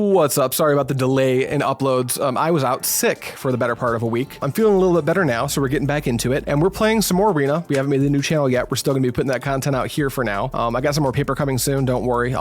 What's up? Sorry about the delay in uploads. I was out sick for the better part of a week. I'm feeling a little bit better now, so we're getting back into it. And we're playing some more Arena. We haven't made the new channel yet. We're still going to be putting that content out here for now. I got some more paper coming soon. Don't worry.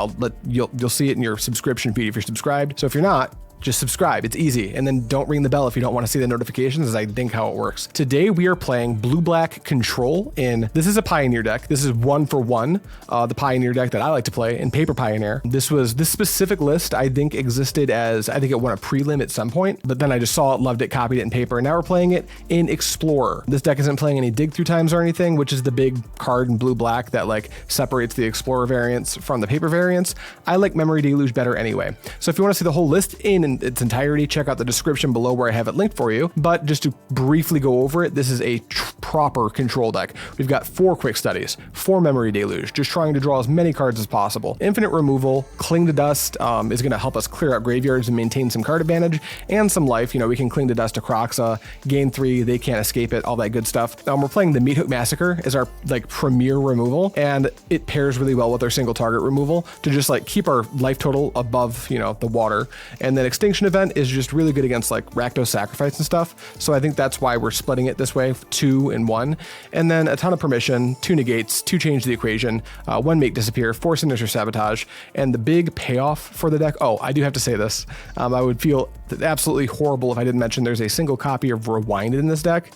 You'll see it in your subscription feed if you're subscribed. So if you're not, just subscribe. It's easy. And then don't ring the bell if you don't want to see the notifications, as I think how it works. Today we are playing blue-black Control this is a Pioneer deck. This is 1-for-1, the Pioneer deck that I like to play in Paper Pioneer. This specific list I think existed as, I think it won a prelim at some point, but then I just saw it, loved it, copied it in Paper, and now we're playing it in Explorer. This deck isn't playing any dig through times or anything, which is the big card in blue-black that like separates the Explorer variants from the Paper variants. I like Memory Deluge better anyway. So if you want to see the whole list in its entirety, check out the description below where I have it linked for you. But just to briefly go over it, this is a proper control deck. We've got 4 quick studies, 4 Memory Deluge, just trying to draw as many cards as possible. Infinite removal, Cling to Dust is going to help us clear out graveyards and maintain some card advantage and some life. You know, we can Cling to Dust to Kroxa, gain 3, they can't escape it, all that good stuff. We're playing the Meat Hook Massacre as our like premier removal, and it pairs really well with our single target removal to just like keep our life total above, you know, the water. And then Extinction Event is just really good against like Rakdos Sacrifice and stuff. So I think that's why we're splitting it this way, 2 and 1. And then a ton of permission, 2 negates, 2 change the equation, 1 make disappear, 4 sinister sabotage, and the big payoff for the deck. Oh, I do have to say this. I would feel absolutely horrible if I didn't mention there's a single copy of Rewind in this deck,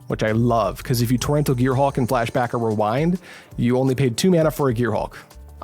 which I love, because if you Torrential Gearhulk and flashback a Rewind, you only paid 2 mana for a Gearhulk.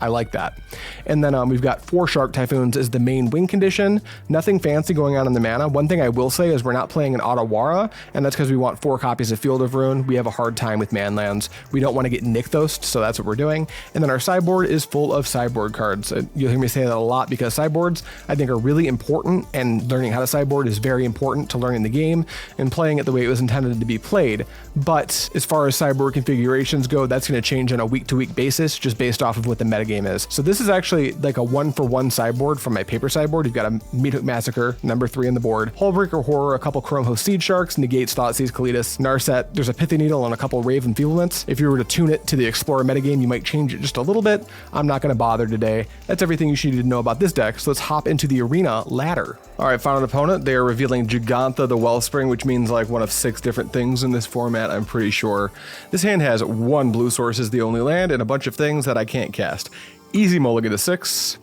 I like that. And then we've got 4 Shark Typhoons as the main win condition. Nothing fancy going on in the mana. One thing I will say is we're not playing an Otawara, and that's because we want 4 copies of Field of Ruin. We have a hard time with manlands. We don't want to get Nykthos, so that's what we're doing. And then our sideboard is full of sideboard cards. You'll hear me say that a lot because sideboards, I think, are really important, and learning how to sideboard is very important to learning the game and playing it the way it was intended to be played. But as far as sideboard configurations go, that's going to change on a week-to-week basis, just based off of what the metagame is. So this is actually like a 1-for-1 sideboard from my Paper sideboard. You've got a Meat Hook Massacre, number 3 on the board, Hullbreaker Horror, a couple Chrome Host Seed Sharks, negates Thoughtseize Kalitas, Narset, there's a Pithy Needle and a couple Rave Enfeeblements. If you were to tune it to the Explorer metagame, you might change it just a little bit. I'm not going to bother today. That's everything you should need to know about this deck, so let's hop into the Arena ladder. All right, found an opponent. They are revealing Gigantha the Wellspring, which means like one of 6 different things in this format, I'm pretty sure. This hand has 1 blue source as the only land and a bunch of things that I can't cast. Easy mulligan to 6.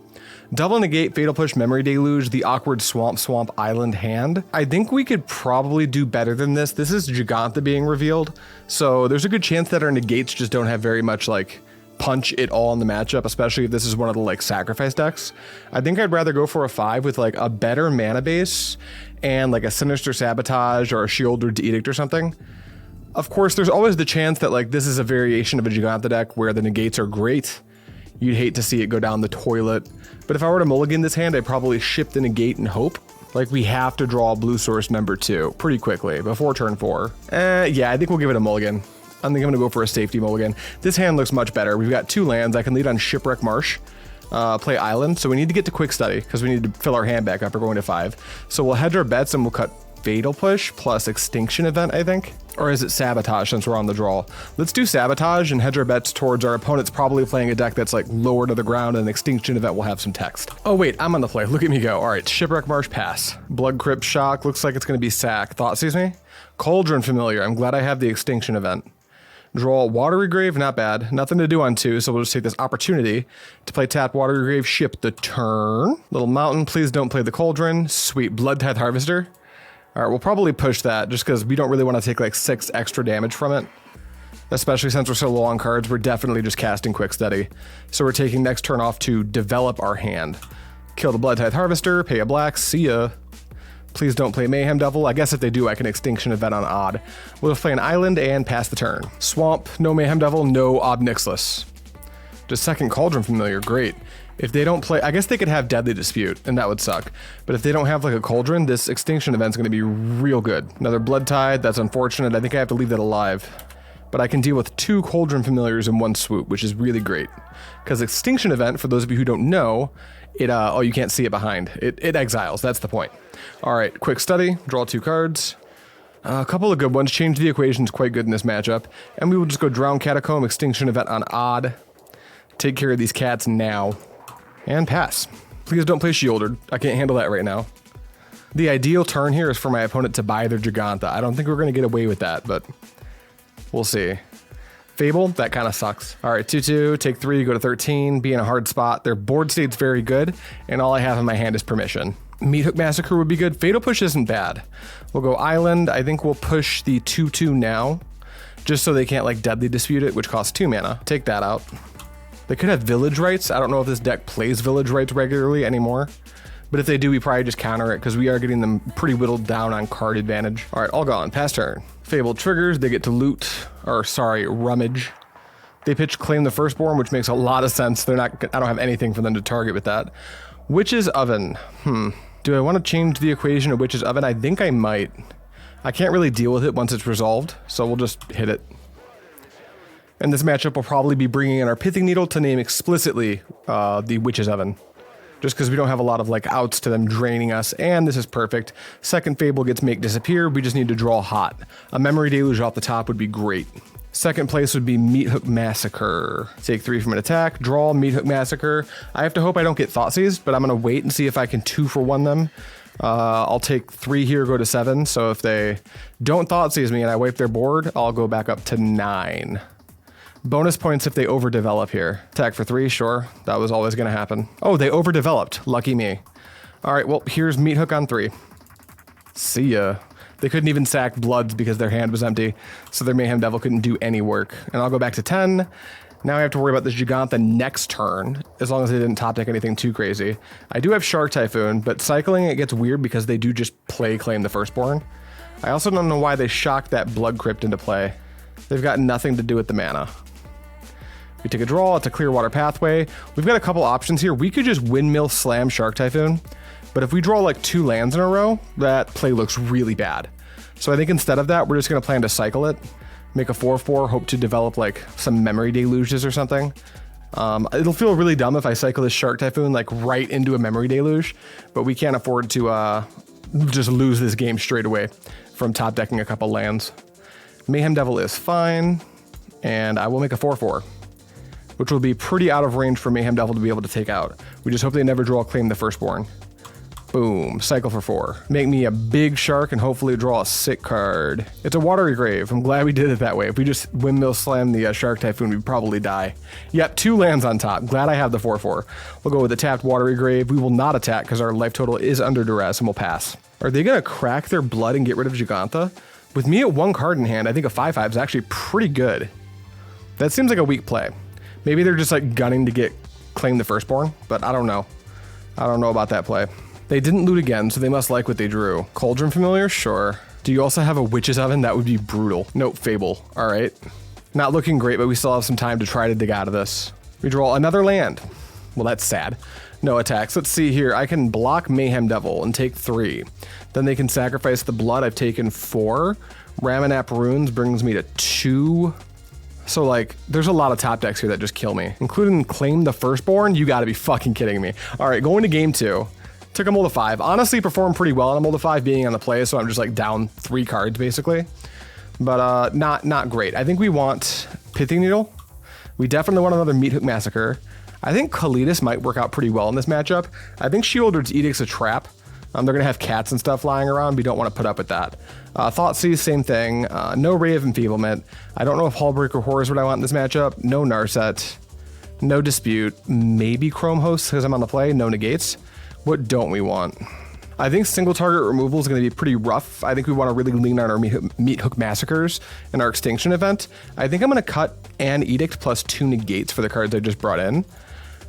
Double negate, Fatal Push, Memory Deluge, the awkward Swamp Island hand. I think we could probably do better than this. This is Gigantha being revealed, so there's a good chance that our negates just don't have very much like punch at all in the matchup, especially if this is one of the like sacrifice decks. I think I'd rather go for a 5 with like a better mana base and like a Sinister Sabotage or a Shielded Edict or something. Of course, there's always the chance that like this is a variation of a Gigantha deck where the negates are great. You'd hate to see it go down the toilet. But if I were to mulligan this hand, I'd probably ship the negate and hope. Like, we have to draw blue source number 2 pretty quickly before turn 4. Yeah, I think we'll give it a mulligan. I think I'm gonna go for a safety mulligan. This hand looks much better. We've got 2 lands. I can lead on Shipwreck Marsh, play Island. So we need to get to Quick Study because we need to fill our hand back up. We're going to 5. So we'll hedge our bets and we'll cut Fatal Push plus Extinction Event, I think. Or is it Sabotage since we're on the draw? Let's do Sabotage and hedge our bets towards our opponent's probably playing a deck that's like lower to the ground, and Extinction Event will have some text. Oh wait, I'm on the play. Look at me go. All right, Shipwreck Marsh, pass. Blood Crypt Shock, looks like it's gonna be sack. Thoughtseize me? Cauldron Familiar, I'm glad I have the Extinction Event. Draw Watery Grave, not bad. Nothing to do on 2, so we'll just take this opportunity to play tap Watery Grave, ship the turn. Little Mountain, please don't play the Cauldron. Sweet, Blood Tithe Harvester. All right, we'll probably push that just because we don't really want to take like 6 extra damage from it. Especially since we're so low on cards, we're definitely just casting Quick Study. So we're taking next turn off to develop our hand. Kill the Blood Tithe Harvester, pay a black, see ya. Please don't play Mayhem Devil. I guess if they do, I can Extinction Event on Odd. We'll play an Island and pass the turn. Swamp, no Mayhem Devil, no Ob Nixilis. Just second Cauldron Familiar, great. If they don't play, I guess they could have Deadly Dispute, and that would suck. But if they don't have like a Cauldron, this Extinction Event's gonna be real good. Another Blood Tide, that's unfortunate. I think I have to leave that alive. But I can deal with 2 Cauldron Familiars in 1 swoop, which is really great. Because Extinction Event, for those of you who don't know, it, oh, you can't see it behind. It exiles, that's the point. All right, Quick Study, draw 2 cards. A couple of good ones, change the equations quite good in this matchup. And we will just go Drown Catacomb, Extinction Event on Odd. Take care of these cats now. And pass. Please don't play Shielded. I can't handle that right now. The ideal turn here is for my opponent to buy their Giganta. I don't think we're going to get away with that, but we'll see. Fable, that kind of sucks. All right, 2-2, take 3, go to 13, be in a hard spot. Their board state's very good, and all I have in my hand is permission. Meat Hook Massacre would be good. Fatal Push isn't bad. We'll go Island. I think we'll push the 2-2 now, just so they can't like Deadly Dispute it, which costs 2 mana. Take that out. They could have Village Rites. I don't know if this deck plays Village Rites regularly anymore, but if they do, we probably just counter it because we are getting them pretty whittled down on card advantage. All right, all gone. Pass turn. Fable triggers. They get to loot, or sorry, rummage. They pitch Claim the Firstborn, which makes a lot of sense. They're not. I don't have anything for them to target with that. Witch's Oven. Do I want to change the equation of Witch's Oven? I think I might. I can't really deal with it once it's resolved, so we'll just hit it. And this matchup will probably be bringing in our Pithing Needle to name explicitly the Witch's Oven. Just because we don't have a lot of like outs to them draining us, and this is perfect. Second Fable gets Make Disappear, we just need to draw hot. A Memory Deluge off the top would be great. Second place would be Meat Hook Massacre. Take 3 from an attack, draw Meat Hook Massacre. I have to hope I don't get Thoughtseize, but I'm gonna wait and see if I can 2-for-1 them. I'll take 3 here, go to 7, so if they don't Thoughtseize me and I wipe their board, I'll go back up to 9. Bonus points if they overdevelop here. Attack for 3, sure. That was always going to happen. Oh, they overdeveloped. Lucky me. All right, well, here's Meat Hook on 3. See ya. They couldn't even sack Bloods because their hand was empty, so their Mayhem Devil couldn't do any work. And I'll go back to 10. Now I have to worry about this Giganta next turn, as long as they didn't top deck anything too crazy. I do have Shark Typhoon, but cycling it gets weird because they do just play Claim the Firstborn. I also don't know why they shocked that Blood Crypt into play. They've got nothing to do with the mana. We take a draw, it's a Clearwater Pathway. We've got a couple options here. We could just Windmill Slam Shark Typhoon, but if we draw like 2 lands in a row, that play looks really bad. So I think instead of that, we're just gonna plan to cycle it, make a 4-4, hope to develop like some Memory Deluges or something. It'll feel really dumb if I cycle this Shark Typhoon like right into a Memory Deluge, but we can't afford to just lose this game straight away from top decking a couple lands. Mayhem Devil is fine, and I will make a 4-4. Which will be pretty out of range for Mayhem Devil to be able to take out. We just hope they never draw Claim the Firstborn. Boom, cycle for 4. Make me a big shark and hopefully draw a sick card. It's a Watery Grave. I'm glad we did it that way. If we just Windmill Slam the Shark Typhoon, we'd probably die. Yep, 2 lands on top. Glad I have the 4-4. We'll go with the tapped Watery Grave. We will not attack because our life total is under duress and we'll pass. Are they gonna crack their blood and get rid of Giganta? With me at 1 card in hand, I think a 5-5 is actually pretty good. That seems like a weak play. Maybe they're just like gunning to get Claim the Firstborn, but I don't know. I don't know about that play. They didn't loot again, so they must like what they drew. Cauldron Familiar? Sure. Do you also have a Witch's Oven? That would be brutal. Nope, Fable. All right. Not looking great, but we still have some time to try to dig out of this. We draw another land. Well, that's sad. No attacks. Let's see here. I can block Mayhem Devil and take 3. Then they can sacrifice the blood. I've taken 4. Ramanap Runes brings me to 2. So like, there's a lot of top decks here that just kill me, including Claim the Firstborn. You gotta be fucking kidding me. All right, going to game 2. Took a Mold of 5. Honestly, performed pretty well on a Mold of 5 being on the play, so I'm just like down 3 cards basically. But not great. I think we want Pithing Needle. We definitely want another Meat Hook Massacre. I think Kalidas might work out pretty well in this matchup. I think Shieldred's Edict's a trap. They're gonna have cats and stuff lying around. We don't want to put up with that. Thoughtseize, same thing. No Ray of Enfeeblement. I don't know if Hullbreaker Horror is what I want in this matchup. No Narset. No Dispute. Maybe Chrome Host because I'm on the play. No Negates. What don't we want? I think single target removal is going to be pretty rough. I think we want to really lean on our Meat Hook Massacres in our Extinction event. I think I'm going to cut an Edict plus 2 Negates for the cards I just brought in.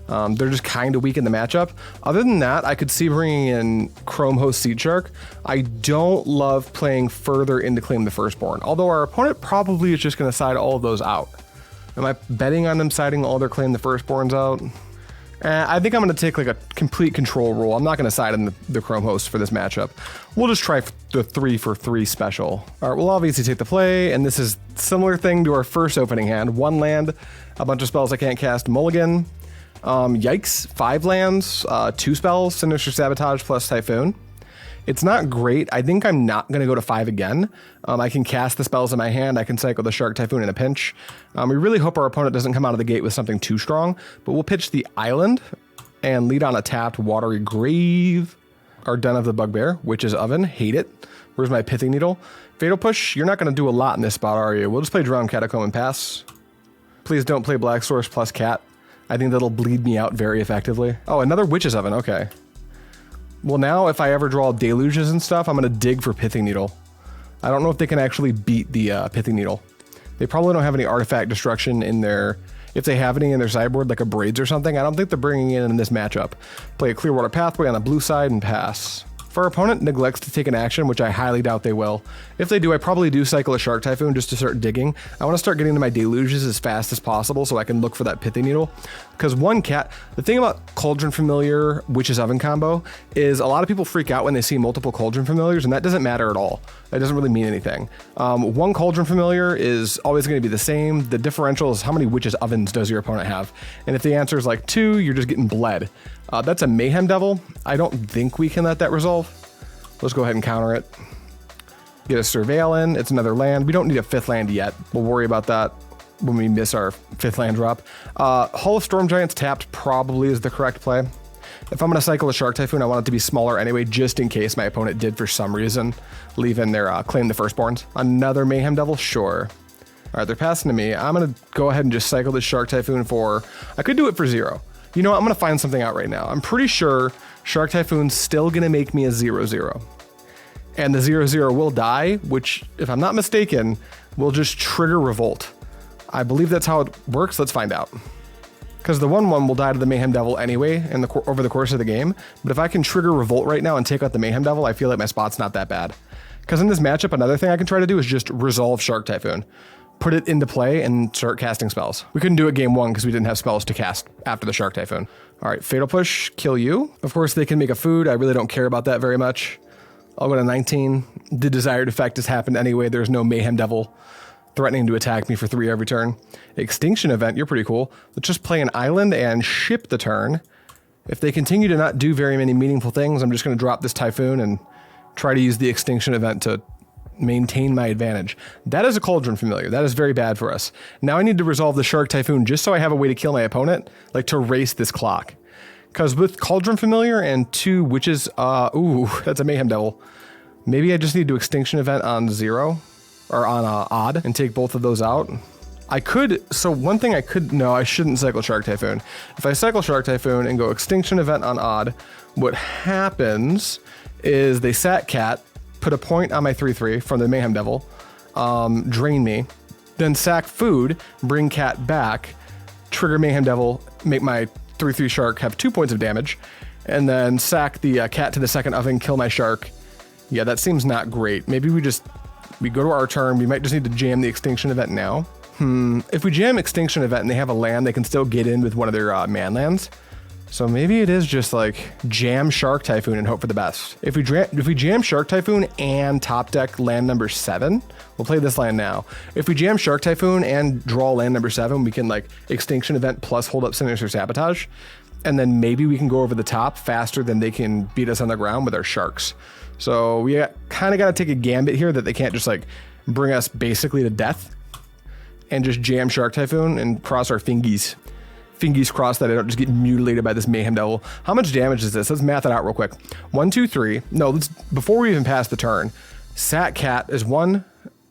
They're just kind of weak in the matchup. Other than that, I could see bringing in Chrome Host Seed Shark. I don't love playing further into Claim the Firstborn, although our opponent probably is just going to side all of those out. Am I betting on them siding all their Claim the Firstborns out? I think I'm going to take like a complete control rule. I'm not going to side in the Chrome Host for this matchup. We'll just try the 3-for-3 special. All right, we'll obviously take the play, and this is similar thing to our first opening hand. 1 land, a bunch of spells I can't cast, mulligan. Yikes, 5 lands, 2 spells, Sinister Sabotage plus Typhoon. It's not great. I think I'm not going to go to 5 again. I can cast the spells in my hand. I can cycle the Shark Typhoon in a pinch. We really hope our opponent doesn't come out of the gate with something too strong, but we'll pitch the Island. and lead on a tapped Watery Grave. Our Den of the Bugbear, Witch's Oven, hate it. Where's my Pithing Needle? Fatal Push, you're not going to do a lot in this spot, are you? We'll just play Drowned Catacomb and pass. Please don't play Black Source plus Cat. I think that'll bleed me out very effectively. Oh, another Witch's Oven, okay. Well, now if I ever draw Deluges and stuff, I'm going to dig for Pithing Needle. I don't know if they can actually beat the Pithing Needle. They probably don't have any artifact destruction in their... If they have any in their sideboard, like a Braids or something, I don't think they're bringing in this matchup. Play a Clearwater Pathway on the blue side and pass. If our opponent neglects to take an action, which I highly doubt they will, if they do, I probably do cycle a Shark Typhoon just to start digging. I want to start getting to my Deluges as fast as possible so I can look for that Pithing Needle. Because the thing about Cauldron Familiar, Witch's Oven combo, is a lot of people freak out when they see multiple Cauldron Familiars, and that doesn't matter at all. That doesn't really mean anything. One Cauldron Familiar is always going to be the same. The differential is how many Witch's Ovens does your opponent have? And if the answer is like 2, you're just getting bled. That's a Mayhem Devil. I don't think we can let that resolve. Let's go ahead and counter it. Get a Surveil in. It's another land. We don't need a 5th land yet. We'll worry about that when we miss our 5th land drop. Hull of Storm Giants tapped probably is the correct play. If I'm going to cycle a Shark Typhoon, I want it to be smaller anyway, just in case my opponent did for some reason leave in their Claim the Firstborns. Another Mayhem Devil? Sure. All right, they're passing to me. I'm going to go ahead and just cycle this Shark Typhoon for... I could do it for 0. You know what? I'm going to find something out right now. I'm pretty sure Shark Typhoon's still going to make me a 0/0. And the 0/0 will die, which, if I'm not mistaken, will just trigger Revolt. I believe that's how it works. Let's find out. Because the 1/1 will die to the Mayhem Devil anyway over the course of the game. But if I can trigger Revolt right now and take out the Mayhem Devil, I feel like my spot's not that bad. Because in this matchup, another thing I can try to do is just resolve Shark Typhoon. Put it into play and start casting spells. We couldn't do it game 1 because we didn't have spells to cast after the Shark Typhoon. All right, Fatal Push, kill you. Of course, they can make a food. I really don't care about that very much. I'll go to 19. The desired effect has happened anyway. There's no Mayhem Devil threatening to attack me for 3 every turn. Extinction Event, you're pretty cool. Let's just play an island and ship the turn. If they continue to not do very many meaningful things, I'm just going to drop this Typhoon and try to use the Extinction Event to maintain my advantage. That is a Cauldron Familiar. That is very bad for us. Now I need to resolve the Shark Typhoon just so I have a way to kill my opponent, like to race this clock. Because with Cauldron Familiar and 2 Witches, ooh, that's a Mayhem Devil. Maybe I just need to Extinction Event on 0, or on Odd, and take both of those out. I could, so one thing I could, no, I shouldn't cycle Shark Typhoon. If I cycle Shark Typhoon and go Extinction Event on Odd, what happens is they sat Cat, put a point on my 3/3 from the Mayhem Devil, drain me, then sack food, bring Cat back, trigger Mayhem Devil, make my 3/3 Shark have 2 points of damage, and then sack the Cat to the second oven, kill my Shark. Yeah, that seems not great. Maybe we go to our turn. We might just need to jam the Extinction Event now. If we jam Extinction Event and they have a land, they can still get in with one of their man lands. So maybe it is just like jam Shark Typhoon and hope for the best. If we jam Shark Typhoon and top deck land number 7, we'll play this land now. If we jam Shark Typhoon and draw land number 7, we can like Extinction Event plus hold up Sinister Sabotage. And then maybe we can go over the top faster than they can beat us on the ground with our Sharks. So we kind of got to take a gambit here that they can't just like bring us basically to death and just jam Shark Typhoon and cross our fingies. Fingies crossed that I don't just get mutilated by this Mayhem Devil. How much damage is this? Let's math it out real quick. 1, 2, 3. No, before we even pass the turn, Sat Cat is 1,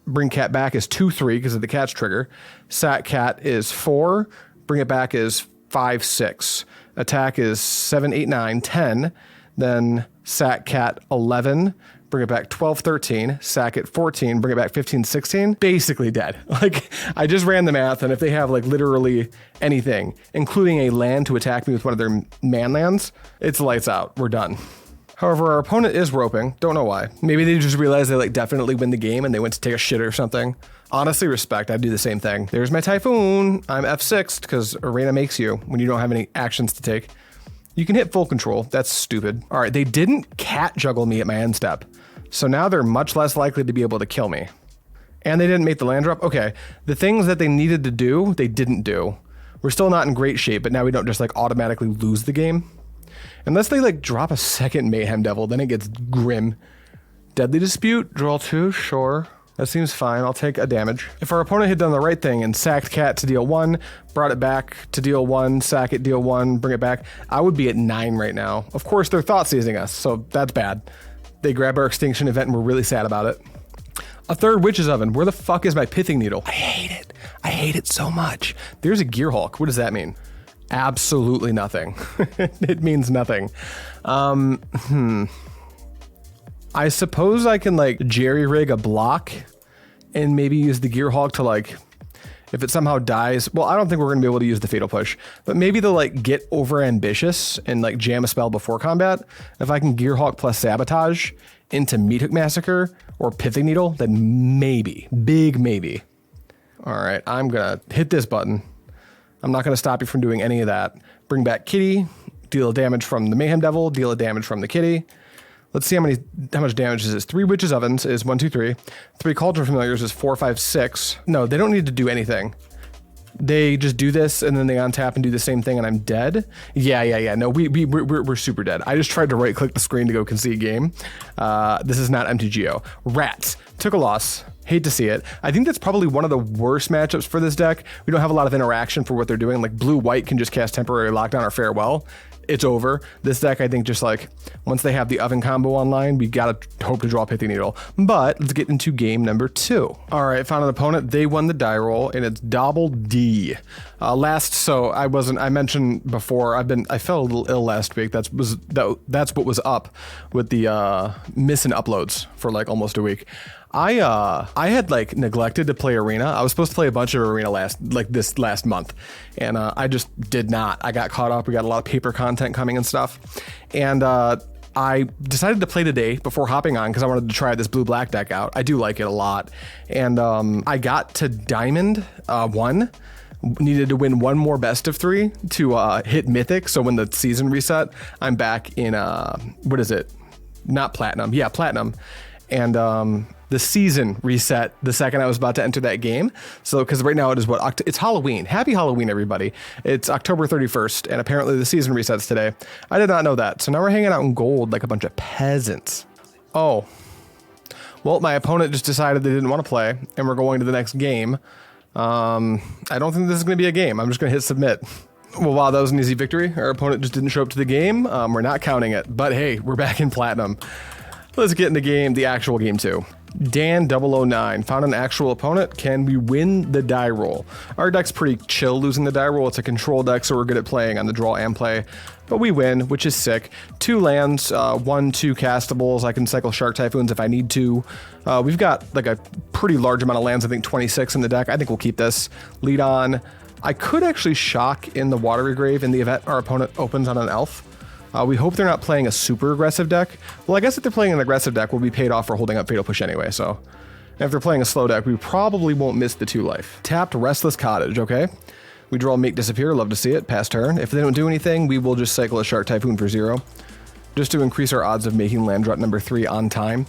bring Cat back is 2, 3 because of the Cat's trigger. Sat Cat is 4, bring it back is 5, 6. Attack is 7, 8, 9, 10. Then Sat Cat 11, bring it back 12, 13, sack it 14, bring it back 15, 16, basically dead. Like, I just ran the math, and if they have like literally anything, including a land to attack me with one of their man lands, it's lights out. We're done. However, our opponent is roping. Don't know why. Maybe they just realized they like definitely win the game and they went to take a shit or something. Honestly, respect. I'd do the same thing. There's my Typhoon. I'm F6'd because Arena makes you when you don't have any actions to take. You can hit full control. That's stupid. All right, they didn't cat juggle me at my end step. So now they're much less likely to be able to kill me. And they didn't make the land drop. Okay, the things that they needed to do, they didn't do. We're still not in great shape, but now we don't just like automatically lose the game. Unless they like drop a second Mayhem Devil, then it gets grim. Deadly Dispute, draw 2, sure. That seems fine. I'll take a damage. If our opponent had done the right thing and sacked Cat to deal 1, brought it back to deal 1, sack it, deal 1, bring it back, I would be at 9 right now. Of course, they're thought seizing us, so that's bad. They grab our extinction event and we're really sad about it. A third Witch's Oven. Where the fuck is my Pithing Needle? I hate it. I hate it so much. There's a Gear Hulk. What does that mean? Absolutely nothing. It means nothing. I suppose I can like jerry-rig a block and maybe use the Gear Hulk to like, if it somehow dies, well, I don't think we're gonna be able to use the Fatal Push, but maybe to like get over ambitious and like jam a spell before combat. If I can Gear Hulk plus Sabotage into Meat Hook Massacre or Pithing Needle, then maybe, big maybe. All right, I'm gonna hit this button. I'm not gonna stop you from doing any of that. Bring back Kitty, deal damage from the Mayhem Devil, deal damage from the Kitty. Let's see how much damage this is. 3 Witch's Ovens is 1, 2, 3. 3 Cauldron Familiars is 4, 5, 6. No, they don't need to do anything. They just do this and then they untap and do the same thing and I'm dead. Yeah. No, we're super dead. I just tried to right click the screen to go concede game. This is not MTGO. Rats. Took a loss. Hate to see it. I think that's probably one of the worst matchups for this deck. We don't have a lot of interaction for what they're doing. Like blue-white can just cast Temporary Lockdown or Farewell. It's over. This deck, I think, just like once they have the oven combo online, we gotta hope to draw Pithing Needle. But let's get into game number 2. All right, found an opponent. They won the die roll, and it's Double D. So I mentioned before, I felt a little ill last week. That's what was up with the missing uploads for like almost a week. I had like neglected to play Arena. I was supposed to play a bunch of Arena this last month, and I just did not. I got caught up. We got a lot of paper content coming and stuff, and I decided to play today before hopping on because I wanted to try this blue-black deck out. I do like it a lot, and I got to Diamond 1. Needed to win one more best of 3 to hit Mythic. So when the season reset, I'm back in what is it? Not Platinum. Yeah, Platinum, and the season reset the second I was about to enter that game. So, because right now it is it's Halloween. Happy Halloween, everybody. It's October 31st, and apparently the season resets today. I did not know that. So now we're hanging out in gold like a bunch of peasants. Oh. Well, my opponent just decided they didn't want to play, and we're going to the next game. I don't think this is going to be a game. I'm just going to hit submit. Well, wow, that was an easy victory. Our opponent just didn't show up to the game. We're not counting it, but hey, we're back in Platinum. Let's get into the actual game 2. Dan 009 found an actual opponent. Can we win the die roll? Our deck's pretty chill losing the die roll. It's a control deck, so we're good at playing on the draw and play. But we win, which is sick. 2 lands, 1, 2 castables. I can cycle Shark Typhoons if I need to. We've got like a pretty large amount of lands, I think 26 in the deck. I think we'll keep this. Lead on. I could actually shock in the Watery Grave in the event our opponent opens on an elf. We hope they're not playing a super aggressive deck. Well, I guess if they're playing an aggressive deck, we'll be paid off for holding up Fatal Push anyway, so. And if they're playing a slow deck, we probably won't miss the 2 life. Tapped Restless Cottage, okay? We draw Make Disappear, love to see it, pass turn. If they don't do anything, we will just cycle a Shark Typhoon for 0, just to increase our odds of making land drop number 3 on time.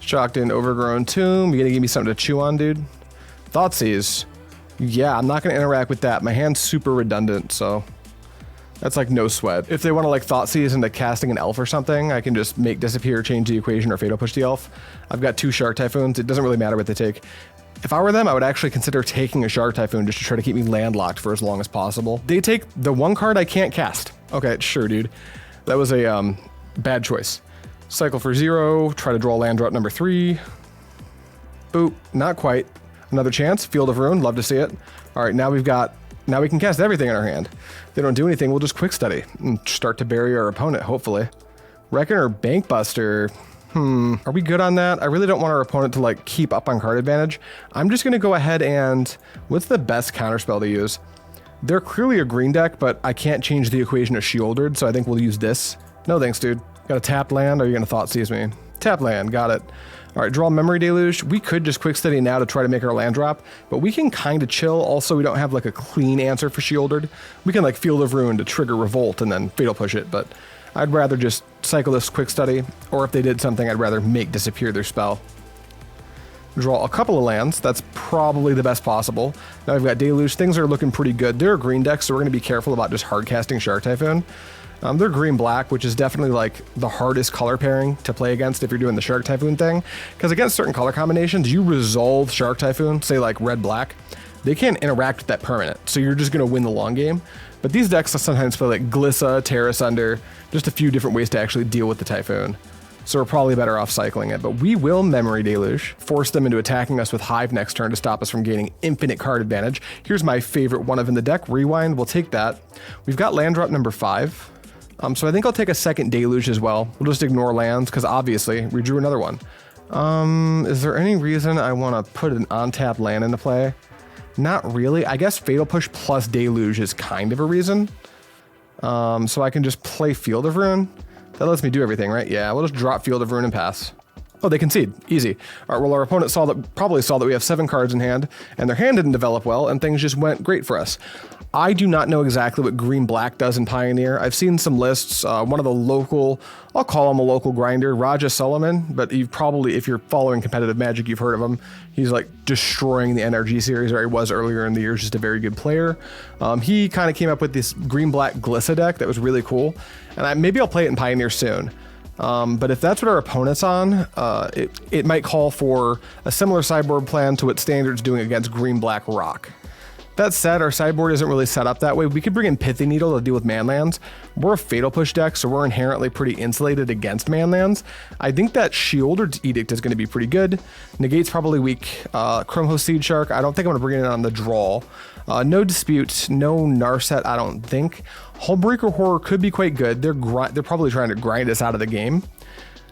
Shocked in Overgrown Tomb, you gonna give me something to chew on, dude? Thoughtseize. Yeah, I'm not gonna interact with that. My hand's super redundant, so. That's like no sweat. If they want to like Thoughtseize into casting an elf or something, I can just Make Disappear, change the equation, or Fatal Push the elf. I've got 2 Shark Typhoons. It doesn't really matter what they take. If I were them, I would actually consider taking a Shark Typhoon just to try to keep me landlocked for as long as possible. They take the 1 card I can't cast. Okay, sure, dude. That was a bad choice. Cycle for 0, try to draw land drop number 3. Boop, not quite. Another chance, Field of Ruin, love to see it. All right, now we can cast everything in our hand. If they don't do anything, we'll just quick study and start to bury our opponent, hopefully. Reckon or Bankbuster. Are we good on that? I really don't want our opponent to like keep up on card advantage. I'm just gonna go ahead and, what's the best counterspell to use? They're clearly a green deck, but I can't change the equation to Shieldred, so I think we'll use this. No thanks, dude. Got a tapped land, or are you gonna Thoughtseize me? Tap land, got it. All right, draw Memory Deluge. We could just quick study now to try to make our land drop, but we can kind of chill. Also, we don't have like a clean answer for Shieldred. We can like Field of Ruin to trigger Revolt and then Fatal Push it, but I'd rather just cycle this quick study, or if they did something, I'd rather Make Disappear their spell. Draw a couple of lands. That's probably the best possible. Now we've got Deluge. Things are looking pretty good. They're a green deck, so we're going to be careful about just hard casting Shark Typhoon. They're green-black, which is definitely like the hardest color pairing to play against if you're doing the Shark Typhoon thing. Because against certain color combinations, you resolve Shark Typhoon, say like red-black, they can't interact with that permanent, so you're just going to win the long game. But these decks sometimes play like Glissa, Terra Sunder, just a few different ways to actually deal with the Typhoon. So we're probably better off cycling it, but we will Memory Deluge, force them into attacking us with Hive next turn to stop us from gaining infinite card advantage. Here's my favorite one of in the deck, Rewind, we'll take that. We've got land drop number 5. So I think I'll take a second Deluge as well. We'll just ignore lands, because obviously we drew another one. Is there any reason I want to put an on-tap land into play? Not really. I guess Fatal Push plus Deluge is kind of a reason. So I can just play Field of Ruin. That lets me do everything, right? Yeah, we'll just drop Field of Ruin and pass. Oh, they concede. Easy. All right, well, our opponent probably saw that we have 7 cards in hand, and their hand didn't develop well, and things just went great for us. I do not know exactly what green-black does in Pioneer. I've seen some lists. One of the local, I'll call him a local grinder, Raja Solomon, but you've probably, if you're following competitive Magic, you've heard of him. He's like destroying the NRG series, or he was earlier in the year, just a very good player. He kind of came up with this green-black Glissa deck that was really cool, and maybe I'll play it in Pioneer soon. But if that's what our opponent's on, it might call for a similar sideboard plan to what Standard's doing against green-black Rock. That said, our sideboard isn't really set up that way. We could bring in Pithy Needle to deal with manlands. We're a Fatal Push deck, so we're inherently pretty insulated against manlands. I think that Shield or Edict is going to be pretty good. Negate's probably weak. Chrome Host Seed Shark, I don't think I'm going to bring it in on the draw. No Dispute, no Narset, I don't think. Hullbreaker Horror could be quite good. They're probably trying to grind us out of the game.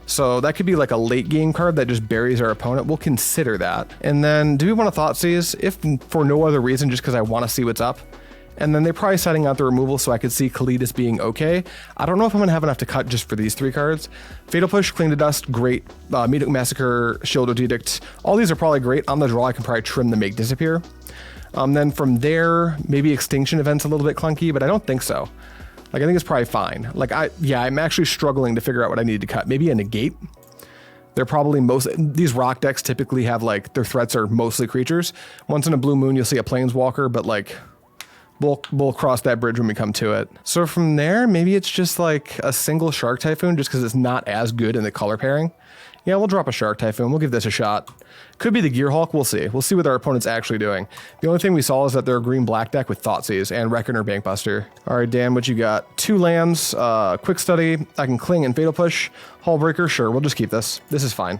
So that could be like a late game card that just buries our opponent. We'll consider that. And then do we want to Thoughtseize? If for no other reason, just because I want to see what's up. And then they're probably setting out the removal so I could see Kalidas being okay. I don't know if I'm going to have enough to cut just for these 3 cards. Fatal Push, Cling to Dust, great. Meat Hook Massacre, Shield Edict. All these are probably great. On the draw, I can probably trim the Make Disappear. Then from there, maybe Extinction Event's a little bit clunky, but I don't think so. Like, I think it's probably fine. Like, I'm actually struggling to figure out what I need to cut. Maybe a Negate. They're probably these Rock decks typically have, like, their threats are mostly creatures. Once in a blue moon, you'll see a Planeswalker, but, like, we'll cross that bridge when we come to it. So from there, maybe it's just, like, a single Shark Typhoon just because it's not as good in the color pairing. Yeah, we'll drop a Shark Typhoon. We'll give this a shot. Could be the Gearhulk. We'll see. We'll see what our opponent's actually doing. The only thing we saw is that they're a green-black deck with Thoughtseize and Reckoner Bankbuster. All right, Dan, what you got? 2 lands, Quick Study. I can Cling and Fatal Push. Hullbreaker, sure. We'll just keep this. This is fine.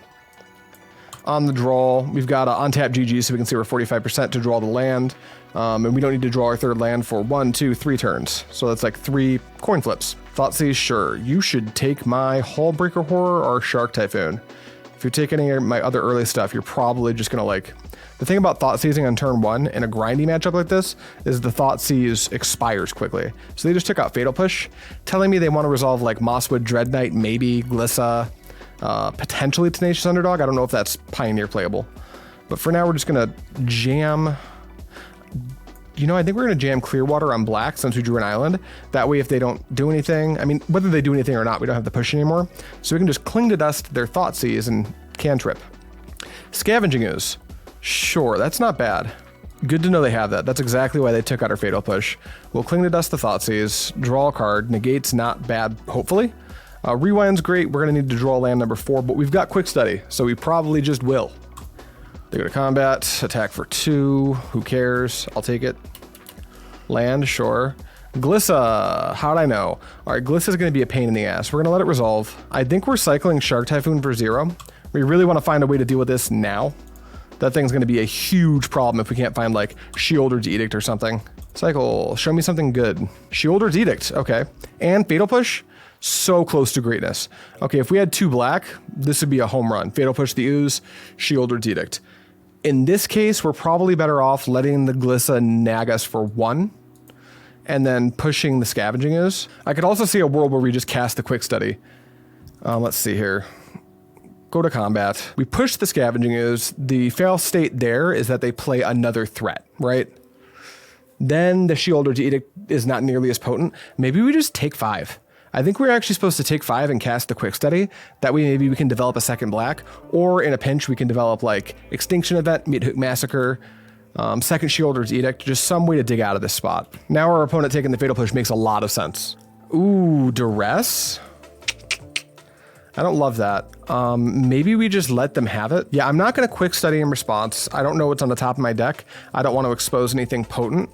On the draw, we've got on-tap GG, so we can see we're 45% to draw the land. And we don't need to draw our 3rd land for 1, 2, 3 turns. So that's like 3 coin flips. Thoughtseize, sure. You should take my Hullbreaker Horror or Shark Typhoon. If you're taking any of my other early stuff, you're probably just going to like... The thing about Thoughtseizing on turn 1 in a grindy matchup like this is the Thoughtseize expires quickly. So they just took out Fatal Push, telling me they want to resolve like Mosswood Dread Knight, maybe Glissa, potentially Tenacious Underdog. I don't know if that's Pioneer playable. But for now, we're just going to jam... You know, I think we're going to jam Clearwater on black since we drew an island. That way, if they don't do anything, I mean, whether they do anything or not, we don't have to push anymore. So we can just Cling to Dust their Thoughtseize and cantrip. Scavenging Ooze. Sure, that's not bad. Good to know they have that. That's exactly why they took out our Fatal Push. We'll Cling to Dust the Thoughtseize, draw a card. Negate's not bad, hopefully. Rewind's great. We're going to need to draw land number 4, but we've got Quick Study, so we probably just will. They go to combat, attack for 2. Who cares? I'll take it. Land, sure. Glissa, how'd I know? All right, Glissa's going to be a pain in the ass. We're going to let it resolve. I think we're cycling Shark Typhoon for 0. We really want to find a way to deal with this now. That thing's going to be a huge problem if we can't find like Shield or Edict or something. Cycle, show me something good. Shield or Edict, okay. And Fatal Push, so close to greatness. Okay, if we had 2 black, this would be a home run. Fatal Push the Ooze, Shield or Edict. In this case, we're probably better off letting the Glissa nag us for 1 and then pushing the Scavenging Ooze. I could also see a world where we just cast the Quick Study. Let's see here. Go to combat. We push the Scavenging Ooze. The fail state there is that they play another threat, right? Then the Shield or Edict is not nearly as potent. Maybe we just take 5. I think we're actually supposed to take 5 and cast the Quick Study. That way maybe we can develop a second black, or in a pinch we can develop like Extinction Event, Meat Hook Massacre, second Shield or Edict, just some way to dig out of this spot. Now our opponent taking the Fatal Push makes a lot of sense. Ooh, duress? I don't love that. Maybe we just let them have it. Yeah, I'm not going to quick study in response. I don't know what's on the top of my deck. I don't want to expose anything potent.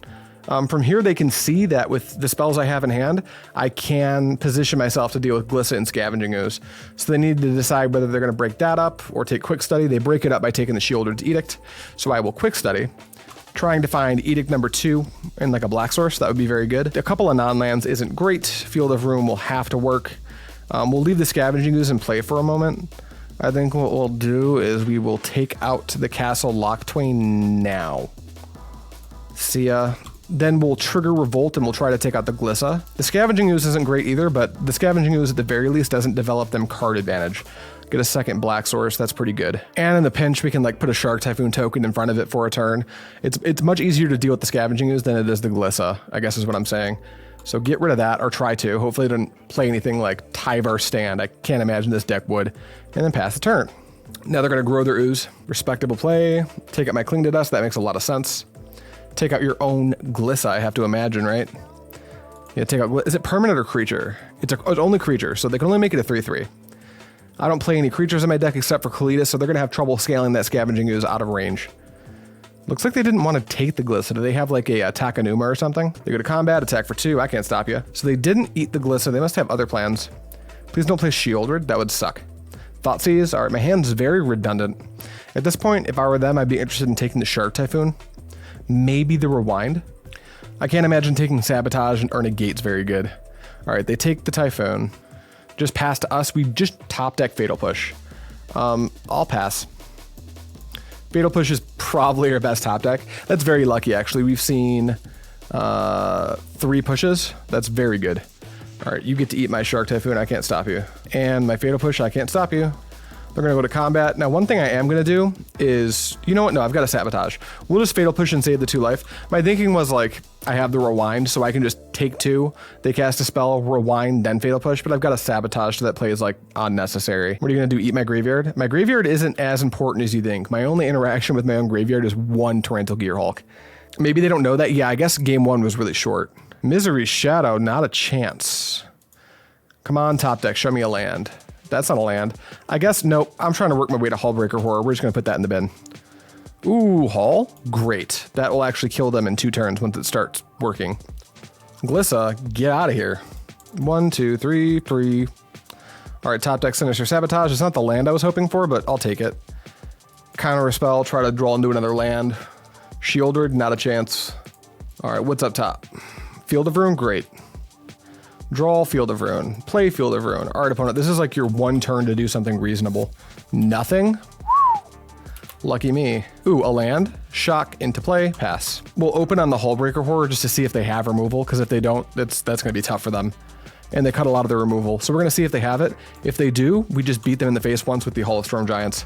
From here, they can see that with the spells I have in hand, I can position myself to deal with Glissa and Scavenging Ooze. So they need to decide whether they're going to break that up or take Quick Study. They break it up by taking the Shieldred's Edict. So I will Quick Study, trying to find Edict number 2 in like a black source. That would be very good. A couple of non-lands isn't great. Field of Ruin will have to work. We'll leave the Scavenging Ooze in play for a moment. I think what we'll do is we will take out the Castle Locktwain now. See ya. Then we'll trigger Revolt and we'll try to take out the Glissa. The Scavenging Ooze isn't great either, but the Scavenging Ooze at the very least doesn't develop them card advantage. Get a second black source, that's pretty good. And in the pinch, we can like put a Shark Typhoon token in front of it for a turn. It's much easier to deal with the Scavenging Ooze than it is the Glissa, I guess is what I'm saying. So get rid of that, or try to. Hopefully it doesn't play anything like Tyvar Stand. I can't imagine this deck would. And then pass the turn. Now they're gonna grow their Ooze. Respectable play. Take out my Cling to Dust, that makes a lot of sense. Take out your own Glissa, I have to imagine, right? Yeah, take out, is it permanent or creature? It's only creature, so they can only make it a 3/3. I don't play any creatures in my deck except for Kalitas, so they're gonna have trouble scaling that Scavenging Ooze out of range. Looks like they didn't want to take the Glissa. Do they have like a Takanuma or something? They go to combat, attack for 2, I can't stop you. So they didn't eat the Glissa, they must have other plans. Please don't play Shieldred, that would suck. Thoughtseize, all right, my hand's very redundant. At this point, if I were them, I'd be interested in taking the Shark Typhoon. Maybe the Rewind. I can't imagine taking Sabotage or Negate's very good. All right, they take the Typhoon. Just pass to us. We just top deck Fatal Push. I'll pass. Fatal Push is probably our best top deck. That's very lucky, actually. We've seen 3 pushes. That's very good. All right, you get to eat my Shark Typhoon. I can't stop you. And my Fatal Push, I can't stop you. They're gonna go to combat. Now, one thing I am gonna do is, you know what? No, I've got a Sabotage. We'll just Fatal Push and save the 2 life. My thinking was like, I have the Rewind, so I can just take 2. They cast a spell, Rewind, then Fatal Push, but I've got a Sabotage, so that play is like unnecessary. What are you gonna do, eat my Graveyard? My Graveyard isn't as important as you think. My only interaction with my own Graveyard is 1 Torrential Gearhulk. Maybe they don't know that. Yeah, I guess game 1 was really short. Misery's Shadow, not a chance. Come on, top deck, show me a land. That's not a land. I guess, nope. I'm trying to work my way to Hullbreaker Horror. We're just going to put that in the bin. Ooh, Hull? Great. That will actually kill them in 2 turns once it starts working. Glissa, get out of here. 1, 2, 3, 3. All right, top deck Sinister Sabotage. It's not the land I was hoping for, but I'll take it. Counter a spell, try to draw into another land. Shieldred, not a chance. All right, what's up top? Field of Ruin, great. Draw Field of Ruin, play Field of Ruin. All right, opponent, this is like your 1 turn to do something reasonable. Nothing? Lucky me. Ooh, a land, shock, into play, pass. We'll open on the Hullbreaker Horror just to see if they have removal, because if they don't, that's gonna be tough for them. And they cut a lot of their removal. So we're gonna see if they have it. If they do, we just beat them in the face once with the Hall of Storm Giants.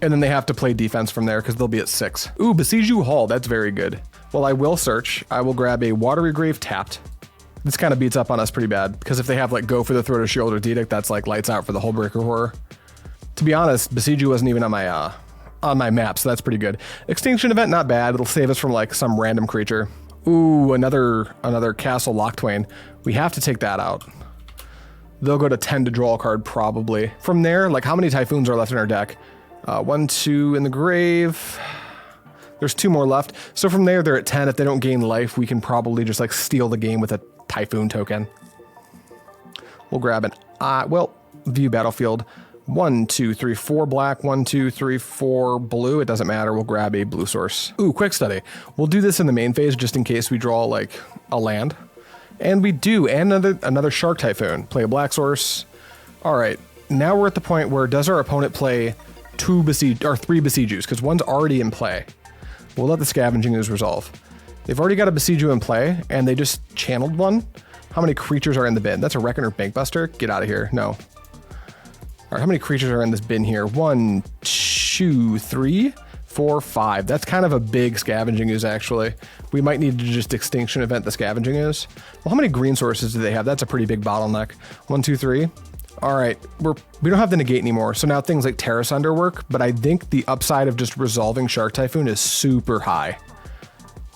And then they have to play defense from there because they'll be at 6. Ooh, Besiege You Hall, that's very good. Well, I will search. I will grab a Watery Grave tapped. This kind of beats up on us pretty bad because if they have like Go for the Throat or Shield or Edict, that's like lights out for the Hullbreaker Horror. To be honest, Besiege You wasn't even on my map, so that's pretty good. Extinction Event, not bad. It'll save us from like some random creature. Ooh, another Castle Locktwain. We have to take that out. They'll go to 10 to draw a card probably. From there, like how many Typhoons are left in our deck? 1, 2 in the grave. There's 2 more left. So from there, they're at 10. If they don't gain life, we can probably just like steal the game with a Typhoon token. We'll grab an, view battlefield. 1, 2, 3, 4 black, 1, 2, 3, 4 blue. It doesn't matter. We'll grab a blue source. Ooh, quick study. We'll do this in the main phase just in case we draw like a land. And we do, and another Shark Typhoon. Play a black source. All right, now we're at the point where does our opponent play 3 Besiege Yous, because one's already in play. We'll let the Scavenging Ooze resolve. They've already got a Besiege You in play, and they just channeled one. How many creatures are in the bin? That's a Reckoner Bankbuster? Get out of here. No. All right, how many creatures are in this bin here? 1, 2, 3, 4, 5. That's kind of a big Scavenging Ooze, actually. We might need to just Extinction Event the Scavenging Ooze. Well, how many green sources do they have? That's a pretty big bottleneck. 1, 2, 3. All right, we don't have the negate anymore, so now things like Terra Sunder work, but I think the upside of just resolving Shark Typhoon is super high.